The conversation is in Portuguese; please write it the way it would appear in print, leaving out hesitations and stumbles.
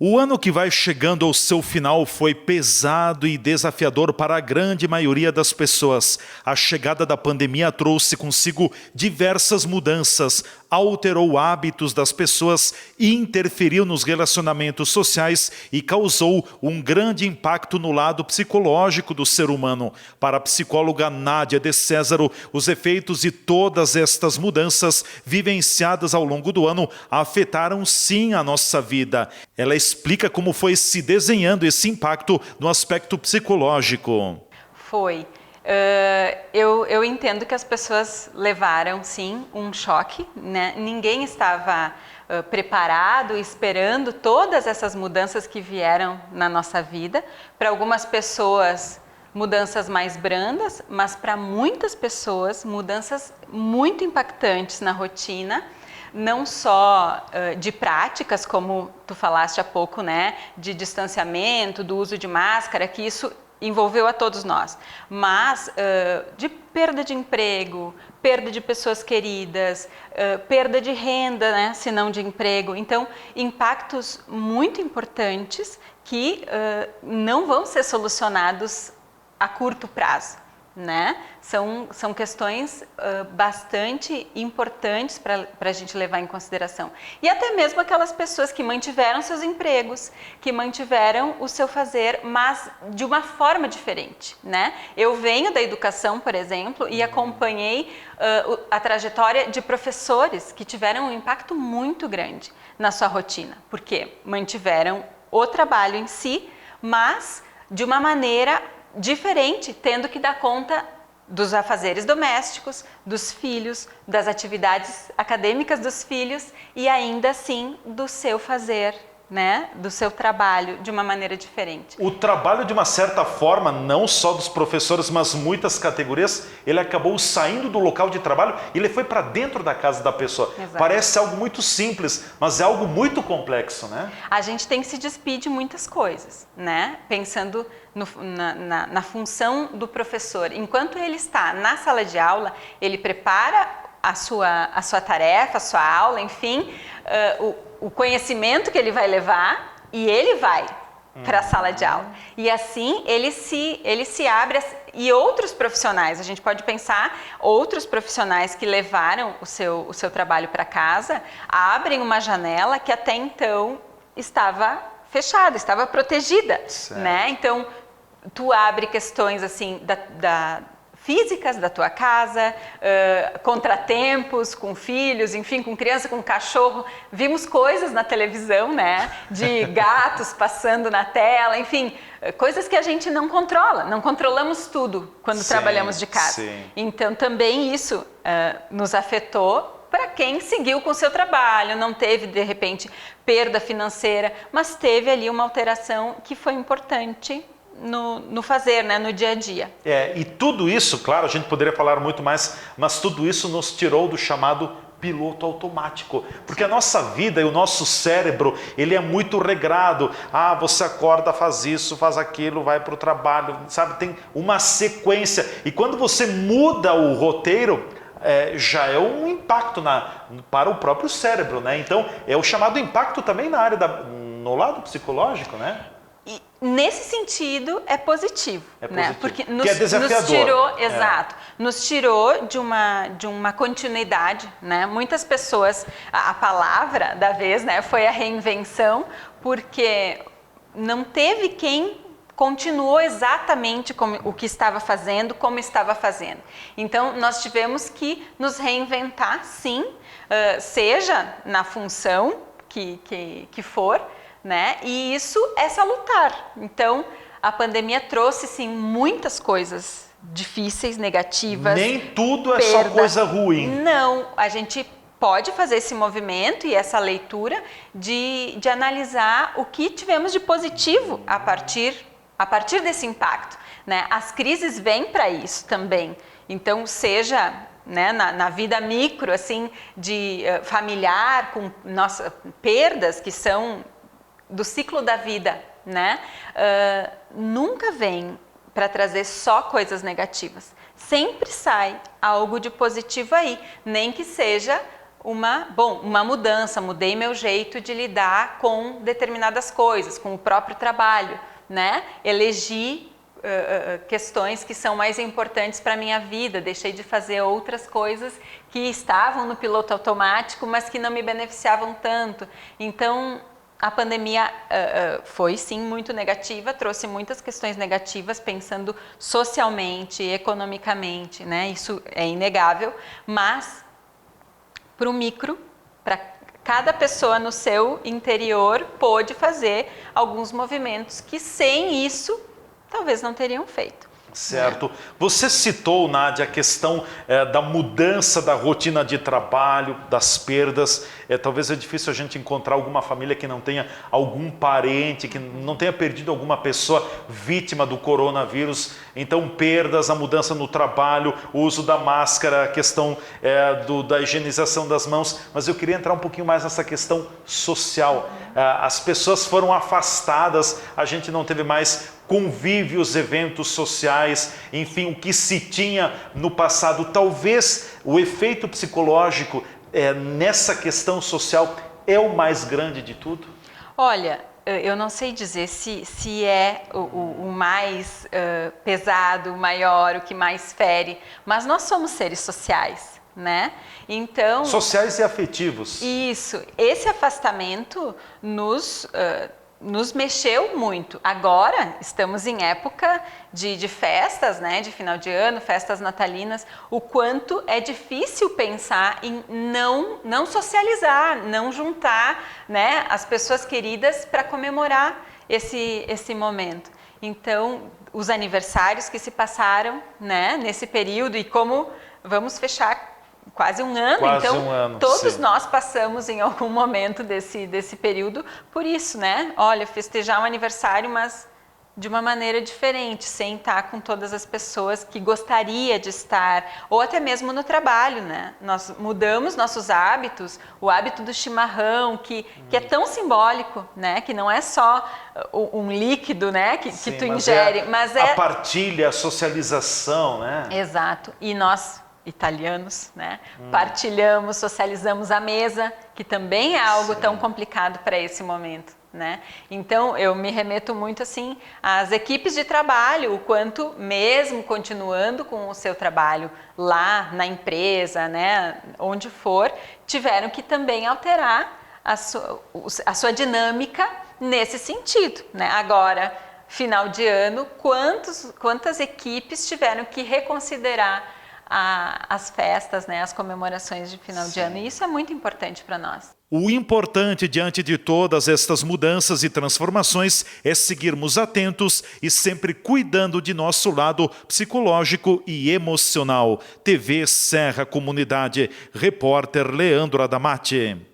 O ano que vai chegando ao seu final foi pesado e desafiador para a grande maioria das pessoas. A chegada da pandemia trouxe consigo diversas mudanças, alterou hábitos das pessoas, interferiu nos relacionamentos sociais e causou um grande impacto no lado psicológico do ser humano. Para a psicóloga Nádia de Césaro, os efeitos de todas estas mudanças vivenciadas ao longo do ano afetaram sim a nossa vida. Ela explica como foi se desenhando esse impacto no aspecto psicológico. Foi. Eu entendo que as pessoas levaram, sim, um choque, né? Ninguém estava preparado, esperando todas essas mudanças que vieram na nossa vida. Para algumas pessoas, mudanças mais brandas, mas para muitas pessoas, mudanças muito impactantes na rotina. Não só de práticas, como tu falaste há pouco, né, de distanciamento, do uso de máscara, que isso envolveu a todos nós, mas de perda de emprego, perda de pessoas queridas, perda de renda, né, se não de emprego. Então, impactos muito importantes que não vão ser solucionados a curto prazo. Né? São questões bastante importantes para a gente levar em consideração. E até mesmo aquelas pessoas que mantiveram seus empregos, que mantiveram o seu fazer, mas de uma forma diferente. Né? Eu venho da educação, por exemplo, e acompanhei a trajetória de professores que tiveram um impacto muito grande na sua rotina, porque mantiveram o trabalho em si, mas de uma maneira diferente, tendo que dar conta dos afazeres domésticos, dos filhos, das atividades acadêmicas dos filhos e ainda assim do seu fazer, né? Do seu trabalho de uma maneira diferente. O trabalho, de uma certa forma, não só dos professores, mas muitas categorias, ele acabou saindo do local de trabalho e ele foi para dentro da casa da pessoa. Exato. Parece algo muito simples, mas é algo muito complexo, né? A gente tem que se despedir de muitas coisas, né? Pensando na função do professor. Enquanto ele está na sala de aula, ele prepara a sua tarefa, a sua aula, enfim, o conhecimento que ele vai levar e ele vai para a sala de aula. E assim ele se abre, e outros profissionais, a gente pode pensar, outros profissionais que levaram o seu trabalho para casa, abrem uma janela que até então estava fechada, estava protegida, né? Então, tu abre questões assim físicas da tua casa, contratempos com filhos, enfim, com criança, com cachorro. Vimos coisas na televisão, né, de gatos passando na tela, enfim, coisas que a gente não controla. Não controlamos tudo quando trabalhamos de casa. Sim. Então, também isso nos afetou para quem seguiu com o seu trabalho, não teve, de repente, perda financeira, mas teve ali uma alteração que foi importante no fazer, né, no dia a dia. E tudo isso, claro, a gente poderia falar muito mais, mas tudo isso nos tirou do chamado piloto automático, porque a nossa vida e o nosso cérebro, ele é muito regrado. Você acorda, faz isso, faz aquilo, vai para o trabalho, sabe? Tem uma sequência, e quando você muda o roteiro, já é um impacto para o próprio cérebro, né? Então, é o chamado impacto também na área no lado psicológico, né? E nesse sentido é positivo, né? Porque que é desafiador. Nos tirou, exato, nos tirou de uma continuidade, né? Muitas pessoas, a palavra da vez, né, foi a reinvenção, porque não teve quem continuou exatamente como o que estava fazendo, como estava fazendo. Então, nós tivemos que nos reinventar, sim, seja na função que for, né? E isso é salutar. Então, a pandemia trouxe, sim, muitas coisas difíceis, negativas. Nem tudo é só coisa ruim. Não, a gente pode fazer esse movimento e essa leitura de analisar o que tivemos de positivo a partir desse impacto, né? As crises vêm para isso também. Então, seja, né, na vida micro, assim, de familiar, com perdas que são do ciclo da vida, né? Nunca vem para trazer só coisas negativas. Sempre sai algo de positivo aí, nem que seja uma mudança, mudei meu jeito de lidar com determinadas coisas, com o próprio trabalho, né? Elegi questões que são mais importantes para a minha vida, deixei de fazer outras coisas que estavam no piloto automático, mas que não me beneficiavam tanto. Então, a pandemia foi sim muito negativa, trouxe muitas questões negativas, pensando socialmente, economicamente, né? Isso é inegável, mas para o micro, para cada pessoa no seu interior pôde fazer alguns movimentos que sem isso talvez não teriam feito. Certo. Você citou, Nádia, a questão da mudança da rotina de trabalho, das perdas. Talvez é difícil a gente encontrar alguma família que não tenha algum parente, que não tenha perdido alguma pessoa vítima do coronavírus. Então, perdas, a mudança no trabalho, o uso da máscara, a questão da higienização das mãos. Mas eu queria entrar um pouquinho mais nessa questão social. As pessoas foram afastadas, a gente não teve mais convívios, eventos sociais, enfim, o que se tinha no passado. Talvez o efeito psicológico nessa questão social é o mais grande de tudo? Olha, eu não sei dizer se é o mais pesado, o maior, o que mais fere, mas nós somos seres sociais, né? Então, sociais e afetivos. Isso, esse afastamento nos mexeu muito. Agora estamos em época de festas, né, de final de ano, festas natalinas, o quanto é difícil pensar em não socializar, não juntar, né, as pessoas queridas para comemorar esse momento. Então, os aniversários que se passaram, né, nesse período, e como vamos fechar quase um ano, então todos nós passamos em algum momento desse período por isso, né? Olha, festejar um aniversário, mas de uma maneira diferente, sem estar com todas as pessoas que gostaria de estar, ou até mesmo no trabalho, né? Nós mudamos nossos hábitos, o hábito do chimarrão, que é tão simbólico, né? Que não é só um líquido, né? Que tu ingere, mas é a partilha, a socialização, né? Exato, e nós italianos, né? Partilhamos, socializamos a mesa, que também é algo tão complicado para esse momento, né? Então, eu me remeto muito assim às equipes de trabalho, o quanto mesmo continuando com o seu trabalho lá na empresa, né? Onde for, tiveram que também alterar a sua dinâmica nesse sentido, né? Agora, final de ano, quantas equipes tiveram que reconsiderar as festas, né, as comemorações de final de ano, e isso é muito importante para nós. O importante diante de todas estas mudanças e transformações é seguirmos atentos e sempre cuidando de nosso lado psicológico e emocional. TV Serra Comunidade, repórter Leandro Adamati.